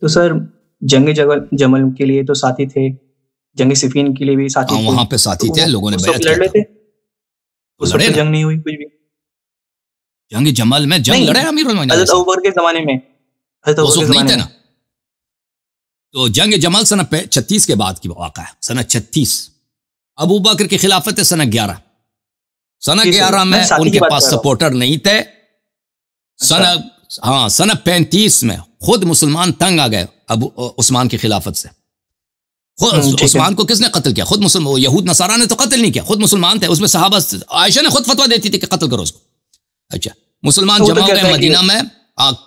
تو سر جنگ جمل کے لیے تو ساتھی تھے، جنگ صفین کے لیے بھی ساتھی تھے، وہاں پہ ساتھی تھے، لوگوں نے بیعت لڑ رہے تھے، اس وقت لڑے جنگ نہیں ہوئی کچھ بھی. جنگ جمل میں جنگ لڑے امیر المومنین حضرت ابوبکر کے زمانے میں، حضرت اس ابوبکر وقت کے نہیں زمانے تھے میں. نا. تو جنگ جمل سنہ 36 کے بعد کی واقعہ ہے، سنہ 36. ابو بکر کی خلافت ہے سنہ 11. سنہ 11 میں ان کے پاس سپورٹر نہیں تھے. سنہ 35 میں خود مسلمان تنگ آ گئے عثمان کی خلافت سے. خود عثمان کو کس نے قتل کیا؟ خود مسلمان. یہود نصارہ نے تو قتل نہیں کیا، خود مسلمان تھے. اس میں صحابہ، عائشہ نے خود فتویٰ دیتی تھی کہ قتل کرو اس کو. اچھا، مسلمان جمع ہو گئے مدینہ میں،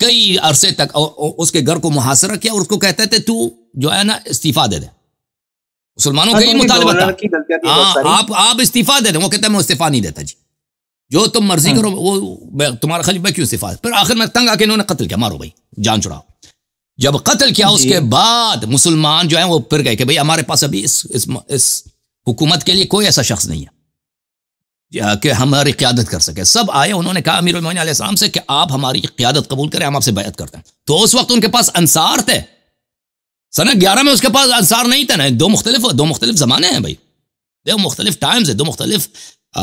کئی عرصے تک اس کے گھر کو محاصرہ کیا، اور اس کو کہتے تھے تو جو ہے نا استعفیٰ دے دے. مسلمانوں کا یہی مطالبہ تھا، آپ استعفیٰ دے دیں. وہ کہتے ہیں میں استعفیٰ نہیں دیتا جی، جو تم مرضی کرو، وہ تمہارا خلیفہ کیوں استعفیٰ دے. پھر آخر میں تنگ آ کے انہوں نے قتل کیا، مارو بھائی جان چھڑاؤ. جب قتل کیا اس کے بعد مسلمان جو ہیں وہ پھر گئے کہ بھئی ہمارے پاس ابھی اس حکومت کے لیے کوئی ایسا شخص نہیں ہے کہ ہماری قیادت کر سکے. سب آئے، انہوں نے کہا امیر المومنین علیہ السلام سے کہ آپ ہماری قیادت قبول کریں، ہم آپ سے بیعت کرتے ہیں. تو اس وقت ان کے پاس انصار تھے. سنہ 11 میں اس کے پاس انصار نہیں تھے نا. دو مختلف زمانے ہیں بھائی، دو مختلف ٹائمز ہیں، دو مختلف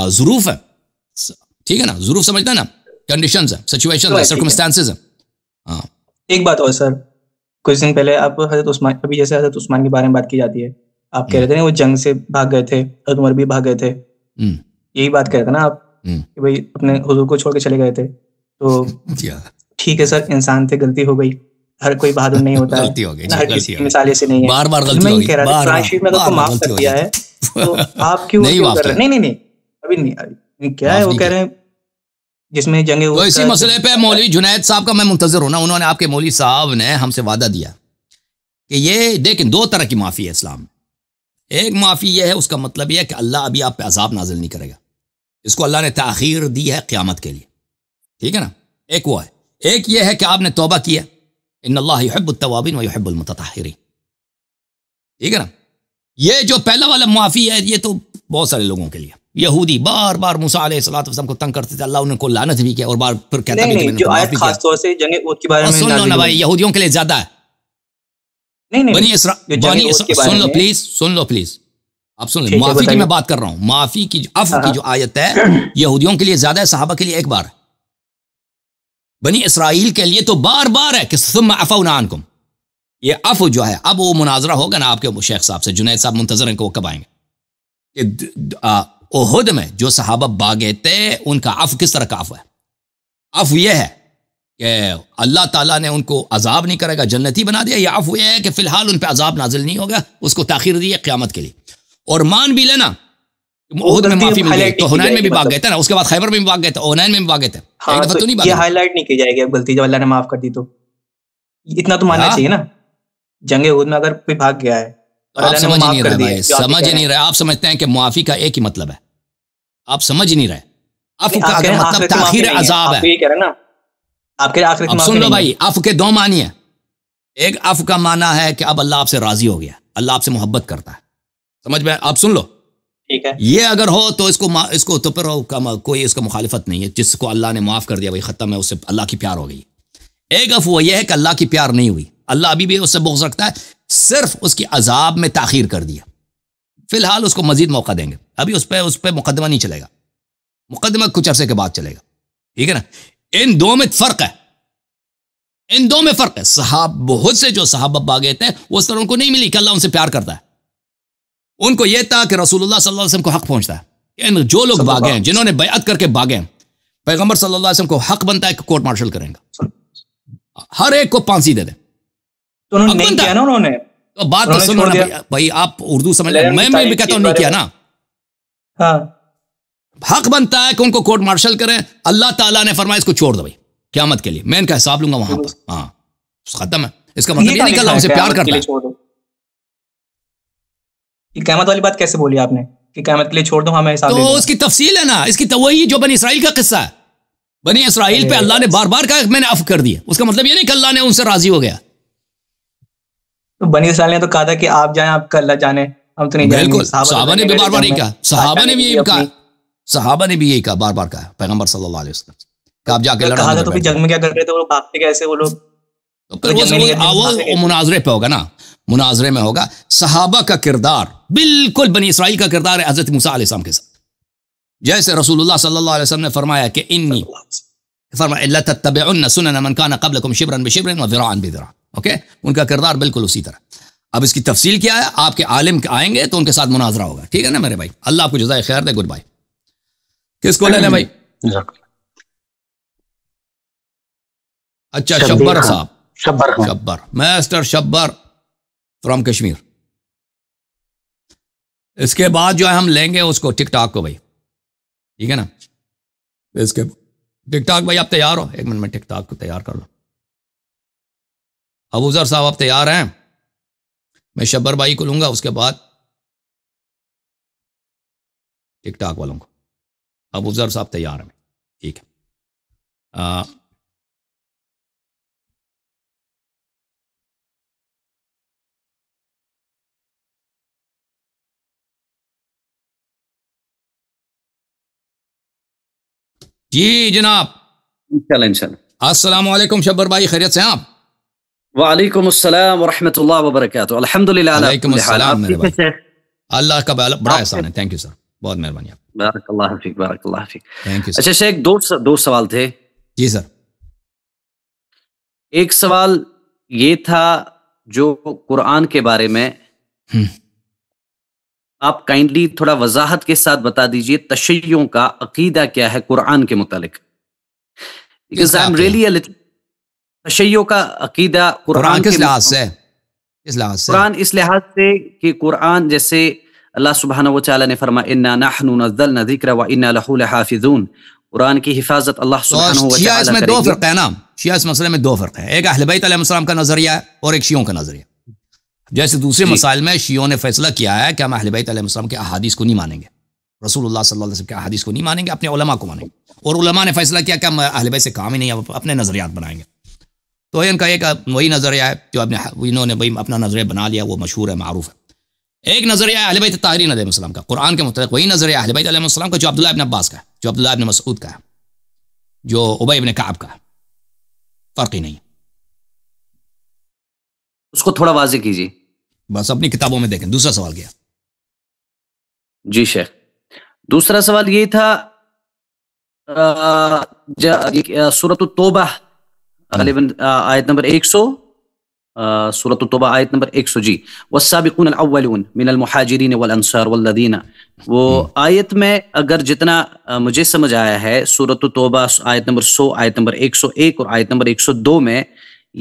ظروف ہیں. ٹھیک ہے نا، ظروف سمجھتا ہے نا، کنڈیشنز ہیں، سچویشنز ہیں، سرکمسٹانسز ہیں. ہاں ایک بات اور سر، کچھ دن پہلے آپ حضرت عثمان، ابھی جیسے حضرت عثمان کے بارے میں بات کی جاتی ہے، آپ کہہ رہے تھے نا وہ جنگ سے بھاگ گئے تھے، حضرت عمر بھی بھاگ گئے تھے. یہی بات کہہ رہے تھے نا آپ کہ بھائی اپنے حضور کو چھوڑ کے چلے گئے تھے. تو ٹھیک ہے سر، انسان تھے، غلطی ہو گئی، ہر کوئی بہادر نہیں ہوتا ہے، ہر کسی کی مثال ایسے نہیں ہے. بار بار غلطی میں ہو یہ کہہ رہا تھا قرآن شریف میں تو معاف کر دیا ہے، تو آپ کیوں کر رہے ہیں؟ نہیں ابھی نہیں، کیا ہے وہ کہہ رہے ہیں جس میں جنگ. تو اسی مسئلے پہ مولوی جنید صاحب کا میں منتظر ہوں نا. انہوں نے، آپ کے مولوی صاحب نے ہم سے وعدہ دیا کہ یہ دیکھیں، دو طرح کی معافی ہے اسلام میں. ایک معافی یہ ہے، اس کا مطلب یہ ہے کہ اللہ ابھی آپ پہ عذاب نازل نہیں کرے گا، اس کو اللہ نے تاخیر دی ہے قیامت کے لیے. ٹھیک ہے نا، ایک وہ ہے. ایک یہ ہے کہ آپ نے توبہ کیا، ان اللہ یحب التوابین و یحب المتطہرین. ٹھیک ہے نا. یہ جو پہلا والا معافی ہے، یہ تو بہت سارے لوگوں کے لیے. یہودی بار بار موسیٰ علیہ السلام کو تنگ کرتے تھے، اللہ ان کو لعنت بھی کیا، اور بار پھر کہتا بھی کہ میں نے معاف بھی کیا. خاص طور سے جنگ احد کے بارے میں سن لو نا بھائی، یہودیوں کے لیے زیادہ ہے. بنی اسرائیل سن لو پلیز آپ سن لیں. معافی کی میں بات کر رہا ہوں، معافی کی عفو کی جو آیت ہے یہودیوں کے لیے زیادہ ہے، صحابہ کے لیے ایک بار ہے. بنی اسرائیل کے لیے تو بار بار ہے کہ ثم عفونا عنکم. یہ عفو جو ہے، اب وہ مناظرہ ہوگا نا آپ کے شیخ صاحب سے، جنید صاحب منتظر ہیں کہ وہ کب آئیں گے. احد میں جو صحابہ باغے تھے، ان کا عفو کس طرح کا عفو ہے؟ عفو یہ ہے کہ اللہ تعالیٰ نے ان کو عذاب نہیں کرے گا، جنتی بنا دیا. یا عفو یہ ہے کہ فی الحال ان پہ عذاب نازل نہیں ہوگا، اس کو تاخیر دی ہے قیامت کے لیے. اور مان بھی لینا احد میں معافی مل گئی تو حنین میں بھی بھاگ گئے تھے نا، اس کے بعد خیبر میں بھی بھاگ گئے تھے، حنین میں بھی بھاگ گئے تھے. یہ ہائی لائٹ نہیں کی جائے گی اب غلطی، جب اللہ نے معاف کر دی تو اتنا تو ماننا چاہیے نا. جنگ احد میں اگر کوئی بھاگ گیا ہے، آپ سمجھ نہیں رہے بھائی، سمجھ نہیں رہے. آپ سمجھتے ہیں کہ معافی کا ایک ہی مطلب ہے، آپ سمجھ نہیں رہے. عفو کا اگر مطلب تاخیر عذاب ہے، اب سن لو بھائی، عفو کے دو معنی ہیں. ایک عفو کا معنی ہے کہ اب اللہ آپ سے راضی ہو گیا، اللہ آپ سے محبت کرتا ہے. سمجھ میں؟ آپ سن لو، ٹھیک ہے. یہ اگر ہو تو اس کو تو پھر کوئی اس کا مخالفت نہیں ہے. جس کو اللہ نے معاف کر دیا بھائی ختم ہے، اس سے اللہ کی پیار ہو گئی. ایک عفو یہ ہے کہ اللہ کی پیار نہیں ہوئی، اللہ ابھی بھی اس سے بغض رکھتا ہے، صرف اس کی عذاب میں تاخیر کر دیا. فی الحال اس کو مزید موقع دیں گے، ابھی اس پہ مقدمہ نہیں چلے گا، مقدمہ کچھ عرصے کے بعد چلے گا. ٹھیک ہے نا. ان دو میں فرق ہے. صحابہ بہت سے جو صحابہ باغے تھے، وہ اس طرح ان کو نہیں ملی کہ اللہ ان سے پیار کرتا ہے. ان کو یہ تھا کہ رسول اللہ صلی اللہ علیہ وسلم کو حق پہنچتا ہے. جو لوگ باغے ہیں، جنہوں نے بیعت کر کے باغے ہیں، پیغمبر صلی اللہ علیہ وسلم کو حق بنتا ہے کہ کورٹ مارشل کریں گا، ہر ایک کو پھانسی دے دیں. تو انہوں نے نہیں کیا نا، انہوں نے تو بات تو سنو نا بھائی، آپ اردو سمجھ لیں. میں بھی کہتا ہوں نہیں کیا نا. ہاں، حق بنتا ہے کہ ان کو کورٹ مارشل کریں. اللہ تعالیٰ نے فرمایا اس کو چھوڑ دو بھائی قیامت کے لیے، میں ان کا حساب لوں گا وہاں پر. ہاں ختم ہے. اس کا مطلب یہ نہیں کہ اللہ ان سے پیار کرتا ہے. یہ قیامت والی بات کیسے بولی آپ نے کہ قیامت کے لیے چھوڑ دو؟ ہمیں حساب تو اس کی تفصیل ہے نا، اس کی وہی جو بنی اسرائیل کا قصہ ہے. بنی اسرائیل پہ اللہ نے بار بار کہا میں نے عفو کر دیا، اس کا مطلب یہ نہیں کہ اللہ نے ان سے راضی ہو گیا. تو بنی اسرائیل نے تو کہا تھا کہ آپ جائیں، آپ کا اللہ جانے، ہم تو نہیں جائیں گے. بالکل، صحابہ نے بھی بار بار یہی کہا، صحابہ نے بھی یہی کہا، بار بار کہا پیغمبر صلی اللہ علیہ وسلم کہ آپ جا کے لڑا. کہا تھا تو جنگ میں کیا کر رہے تھے وہ؟ بھاگتے کیسے وہ لوگ؟ تو پھر وہ مناظرے پہ ہوگا نا، مناظرے میں ہوگا. صحابہ کا کردار بالکل بنی اسرائیل کا کردار ہے حضرت موسیٰ علیہ السلام کے ساتھ. جیسے رسول اللہ صلی اللہ علیہ وسلم نے فرمایا کہ انی فرمایا لَتَتَّبِعُنَّ سُنَنَ مَنْ كَانَ قَبْلَكُمْ شِبْرًا بِشِبْرٍ وَذِرَاعًا بِذِرَاع. اوکے، ان کا کردار بالکل اسی طرح. اب اس کی تفصیل کیا ہے، آپ کے عالم آئیں گے تو ان کے ساتھ مناظرہ ہوگا. ٹھیک ہے نا میرے بھائی، اللہ آپ کو جزائے خیر دے. Good by. کس کو لے لیں بھائی؟ اچھا، شبر صاحب. شبر میسٹر شبر فرام کشمیر. اس کے بعد جو ہے ہم لیں گے اس کو ٹک ٹاک کو بھائی. ٹھیک ہے نا، اس کے ٹک ٹاک بھائی آپ تیار ہو؟ ایک منٹ میں ٹک ٹاک کو تیار کر لو. ابوذر صاحب آپ تیار ہیں؟ میں شبر بھائی کو لوں گا، اس کے بعد ٹک ٹاک والوں کو. ابوذر صاحب تیار ہیں؟ ٹھیک ہے. جی جناب. انشاءاللہ. السلام علیکم شبر بھائی، خیریت سے ہیں آپ؟ وعلیکم السلام ورحمۃ اللہ وبرکاتہ. الحمدللہ. علیکم السلام میرے بھائی. اللہ کا بڑا احسان ہے. تھینک یو سر، بہت مہربانی. بارک اللہ فیک، بارک اللہ فیک. Thank you. اچھا شیخ، دو سوال تھے. جی سر. ایک سوال یہ تھا جو قرآن کے بارے میں آپ کائنڈلی تھوڑا وضاحت کے ساتھ بتا دیجئے تشیعوں کا عقیدہ کیا ہے قرآن کے متعلق. تشیعوں کا عقیدہ قرآن کس لحاظ سے؟ قرآن اس لحاظ سے کہ قرآن جیسے اللہ سبحانہ و تعالی نے فرمایا انا نحن نزلنا الذکر وانا لہ لحافظون. قرآن کی حفاظت اللہ سبحانہ و تعالی. شیعہ اس میں دو فرقے ہیں نا، شیعہ اس مسئلے میں دو فرقے ہیں. ایک اہل بیت علیہ السلام کا نظریہ ہے اور ایک شیعوں کا نظریہ. جیسے دوسرے مسائل میں شیعوں نے فیصلہ کیا ہے کہ ہم اہل بیت علیہ السلام کے احادیث کو نہیں مانیں گے، رسول اللہ صلی اللہ علیہ وسلم کے احادیث کو نہیں مانیں گے، اپنے علماء کو مانیں گے. اور علماء نے فیصلہ کیا کہ ہم اہل بیت سے کام ہی نہیں، اپنے نظریات بنائیں گے. تو ان کا ایک وہی نظریہ ہے جو انہوں نے اپنا نظریہ بنا لیا، وہ مشہور ہے، معروف ہے. ایک نظریہ ہے اہل بیت الطاہرین علیہ السلام کا قرآن کے متعلق. وہی نظریہ اہل بیت علیہ السلام کا جو عبداللہ ابن عباس کا ہے، جو عبداللہ ابن مسعود کا ہے، جو ابی ابن کعب کا ہے. فرق ہی نہیں. اس کو تھوڑا واضح کیجیے. بس اپنی کتابوں میں دیکھیں. دوسرا سوال کیا؟ جی شیخ، دوسرا سوال یہ تھا سورۃ التوبہ آیت نمبر 100، سورۃ التوبہ آیت نمبر 100. جی، والسابقون الاولون من المہاجرین والانصار والذین. وہ آیت میں اگر جتنا مجھے سمجھ آیا ہے، سورۃ التوبہ آیت نمبر 100، آیت نمبر 101 اور آیت نمبر 102 میں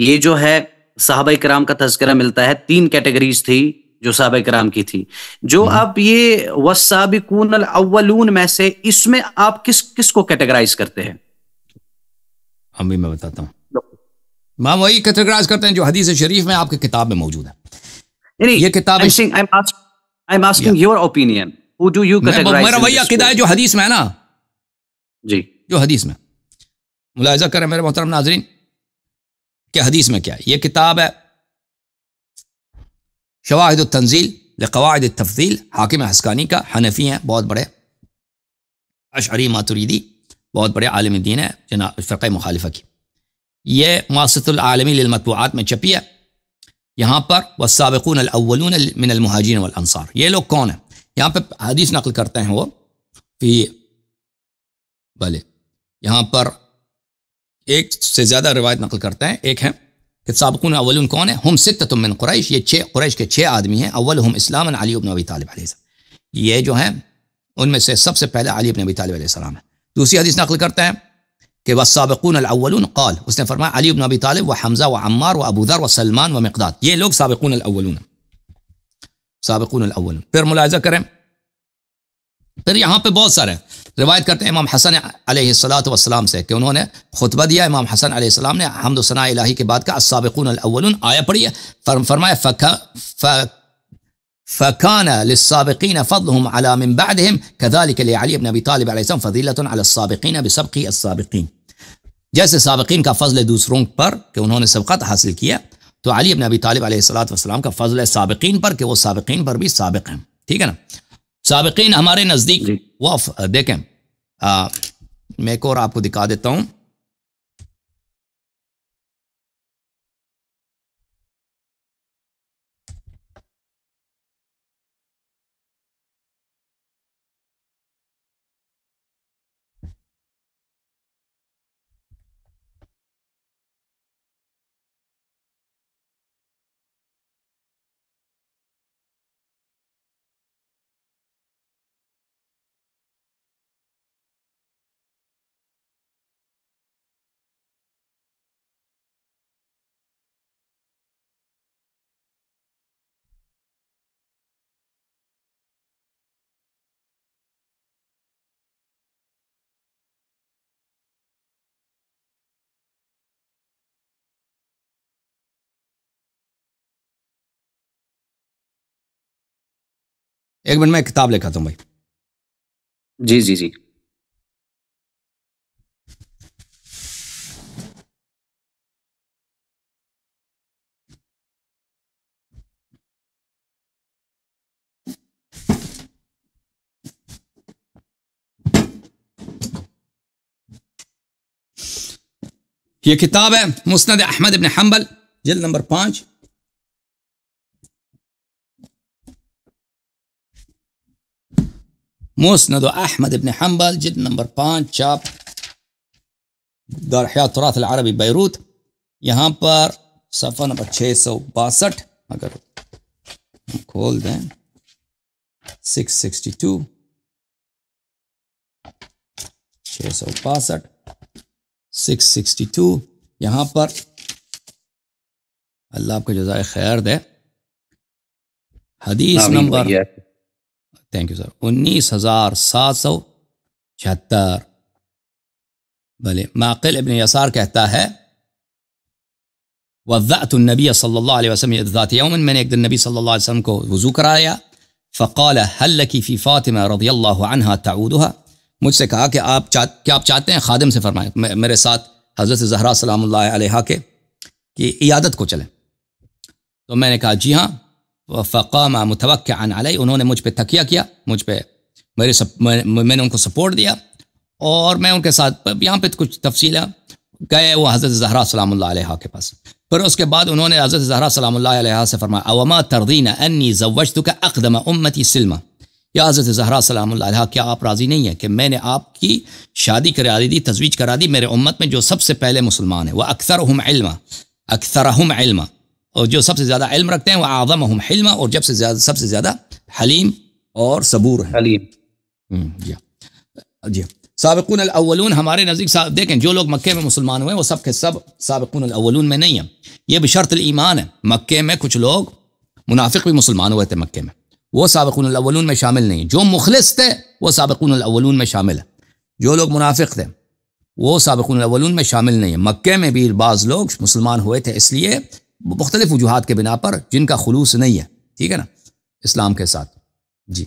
یہ جو ہے صحابہ کرام کا تذکرہ ملتا ہے. 3 کیٹیگریز تھی جو صحابہ کرام کی تھی. جو آپ یہ والسابقون الاولون میں سے اس میں آپ کس کو کیٹیگرائز کرتے ہیں؟ ابھی میں بتاتا ہوں. میں وہی کیٹیگرائز کرتے ہیں جو حدیث شریف میں آپ کی کتاب میں موجود ہے. یعنی یہ کتاب I'm asking your opinion. Who do you categorize? میرا وہی عقیدہ ہے جو حدیث میں ہے نا. جی، جو حدیث میں. ملاحظہ کریں میرے محترم ناظرین کہ حدیث میں کیا ہے. یہ کتاب ہے شواہد التنزیل لقواعد التفضیل، حاکم حسکانی کا. حنفی ہیں، بہت بڑے اشعری ماتریدی، بہت بڑے عالم دین ہے جناب فرقہ مخالفہ کی. یہ مؤسسۃ العالمی للمطبوعات میں چھپی ہے. یہاں پر والسابقون الاولون من المہاجرین والانصار. یہ لوگ کون ہیں؟ یہاں پہ حدیث نقل کرتے ہیں وہ بھلے یہاں پر ایک سے زیادہ روایت نقل کرتے ہیں. ایک ہے کہ سابقون اولون کون ہیں؟ ہم ستۃ من قریش. یہ 6 قریش کے 6 آدمی ہیں. اولہم اسلاما علی بن ابی طالب علیہ السلام. یہ جو ہیں ان میں سے سب سے پہلے علی بن ابی طالب علیہ السلام ہے. دوسری حدیث نقل کرتے ہیں کہ والسابقون الاولون قال، اس نے فرمایا علی بن ابی طالب و حمزہ و عمار و ابو ذر و سلمان و مقداد. یہ لوگ سابقون الاولون، سابقون الاولون. پھر ملاحظہ کریں، پھر یہاں پہ بہت سارے روایت کرتے ہیں امام حسن علیہ السلام سے کہ انہوں نے خطبہ دیا. امام حسن علیہ السلام نے حمد و ثناء الہی کے بعد کا السابقون الاولون آیا پڑھی ہے. فرمایا فَكَانَ لِلسَّابِقِينَ فَضْلُهُمْ عَلَى مِنْ بَعْدِهِمْ كَذَلِكَ لِعَلِيِّ بْنِ أَبِي طَالِبٍ عَلَيْهِ السَّلَامُ فَضِيلَةٌ عَلَى السَّابِقِينَ بِسَبْقِ السَّابِقِينَ. جیسے سابقین کا فضل دوسروں پر کہ انہوں نے سبقت حاصل کیا، تو علی بن ابی طالب علیہ السلام کا فضل ہے سابقین پر کہ وہ سابقین پر بھی سابق ہیں. ٹھیک ہے نا. سابقین ہمارے نزدیک وہ دیکھیں میں ایک اور آپ کو دکھا دیتا ہوں. ایک منٹ میں کتاب لکھا ہوں بھائی. جی جی جی. یہ کتاب ہے مسند احمد ابن حنبل جلد نمبر 5. مسند احمد ابن حنبل جلد نمبر 5 چاپ دار حیات تراث العربی بیروت. یہاں پر صفحہ نمبر 662 اگر کھول دیں 662 662 یہاں پر اللہ آپ کو جزائے خیر دے. حدیث نمبر تھینک یو سر 19776. بھلے معقل ابن یسار کہتا ہے وضعت النبی صلی اللہ علیہ وسلم ذات یوم، میں نے ایک دن نبی صلی اللہ علیہ وسلم کو وضو کرایا. فقال هل لك في فاطمہ رضی اللہ عنہا تعودها، مجھ سے کہا کہ کیا آپ چاہتے ہیں خادم سے فرمائیں میرے ساتھ حضرت زہرا سلام اللہ علیہا کے کی عیادت کو چلیں. تو میں نے کہا جی ہاں. فقام متوکعا علی، انہوں نے مجھ پہ تکیہ کیا، مجھ پہ میں نے ان کو سپورٹ دیا اور میں ان کے ساتھ یہاں پہ کچھ تفصیل گئے وہ حضرت زہرا سلام اللہ علیہا کے پاس. پھر اس کے بعد انہوں نے حضرت زہرا سلام اللہ علیہا سے فرمایا اوما ترضین انی زوجتک اقدم امتی سلمہ، یا حضرت زہرا سلام اللہ علیہا کیا آپ راضی نہیں ہیں کہ میں نے آپ کی شادی کرا دی، تزویج کرا دی میرے امت میں جو سب سے پہلے مسلمان ہیں. وہ اکثرہم علما، اور جو سب سے زیادہ علم رکھتے ہیں، وہ اعظمہم حلما، اور سب سے زیادہ حلیم اور صبور ہیں. حلیم. جی سابقون الاولون ہمارے نزدیک دیکھیں جو لوگ مکے میں مسلمان ہوئے وہ سب کے سب سابقون الاولون میں نہیں ہیں. یہ بشرط الایمان ہے. مکے میں کچھ لوگ منافق بھی مسلمان ہوئے تھے مکے میں، وہ سابقون الاولون میں شامل نہیں. جو مخلص تھے وہ سابقون الاولون میں شامل ہے. جو لوگ منافق تھے وہ سابقون الاولون میں شامل نہیں ہیں. مکے میں بھی بعض لوگ مسلمان ہوئے تھے اس لیے مختلف وجوہات کے بنا پر جن کا خلوص نہیں ہے، ٹھیک ہے نا، اسلام کے ساتھ. جی